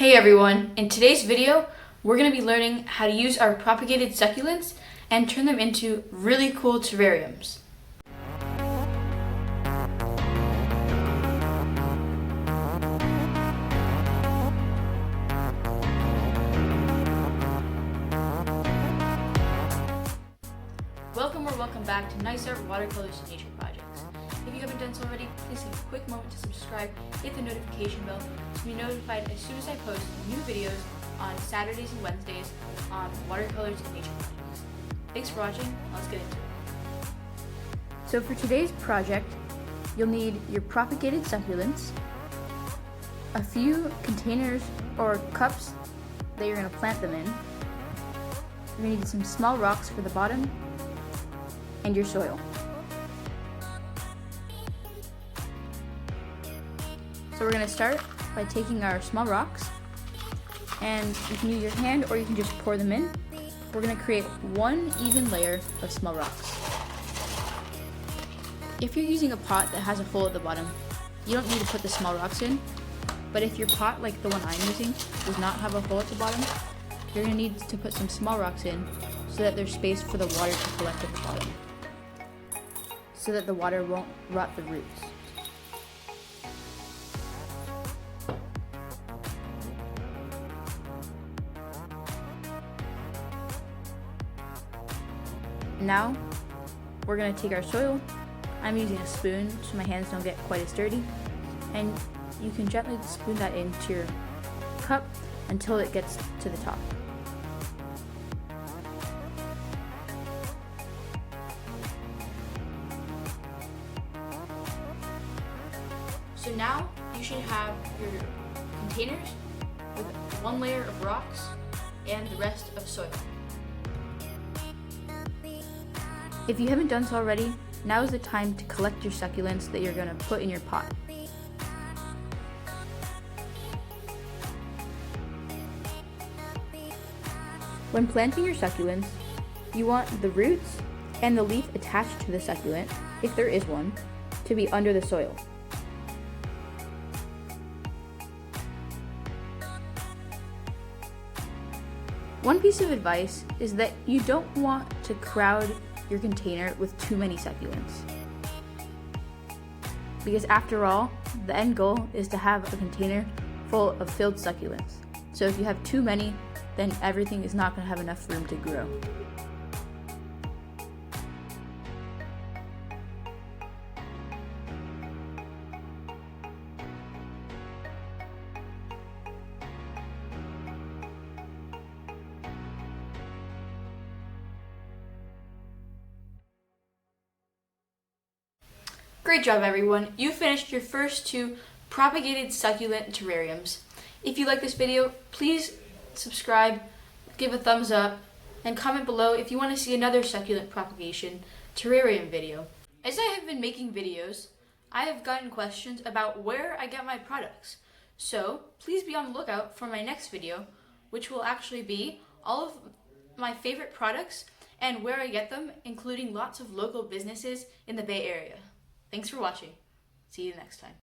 Hey everyone, in today's video, we're going to be learning how to use our propagated succulents and turn them into really cool terrariums. Welcome back to NysArt Watercolors in Nature projects. If you haven't done so already, please take a quick moment to subscribe, hit the notification bell to be notified as soon as I post new videos on Saturdays and Wednesdays on Watercolors in Nature projects. Thanks for watching, let's get into it. So for today's project, you'll need your propagated succulents, a few containers or cups that you're going to plant them in. You're going to need some small rocks for the bottom, and your soil. So we're going to start by taking our small rocks, and you can use your hand or you can just pour them in. We're going to create one even layer of small rocks. If you're using a pot that has a hole at the bottom, you don't need to put the small rocks in, but if your pot, like the one I'm using, does not have a hole at the bottom, you're going to need to put some small rocks in so that there's space for the water to collect at the bottom, so that the water won't rot the roots. Now, we're going to take our soil. I'm using a spoon so my hands don't get quite as dirty, and you can gently spoon that into your cup until it gets to the top. So now you should have your containers with one layer of rocks and the rest of soil. If you haven't done so already, now is the time to collect your succulents that you're going to put in your pot. When planting your succulents, you want the roots and the leaf attached to the succulent, if there is one, to be under the soil. One piece of advice is that you don't want to crowd your container with too many succulents, because after all, the end goal is to have a container full of filled succulents. So if you have too many, then everything is not going to have enough room to grow. Great job everyone, you finished your first two propagated succulent terrariums. If you like this video, please subscribe, give a thumbs up, and comment below if you want to see another succulent propagation terrarium video. As I have been making videos, I have gotten questions about where I get my products. So please be on the lookout for my next video, which will actually be all of my favorite products and where I get them, including lots of local businesses in the Bay Area. Thanks for watching. See you next time.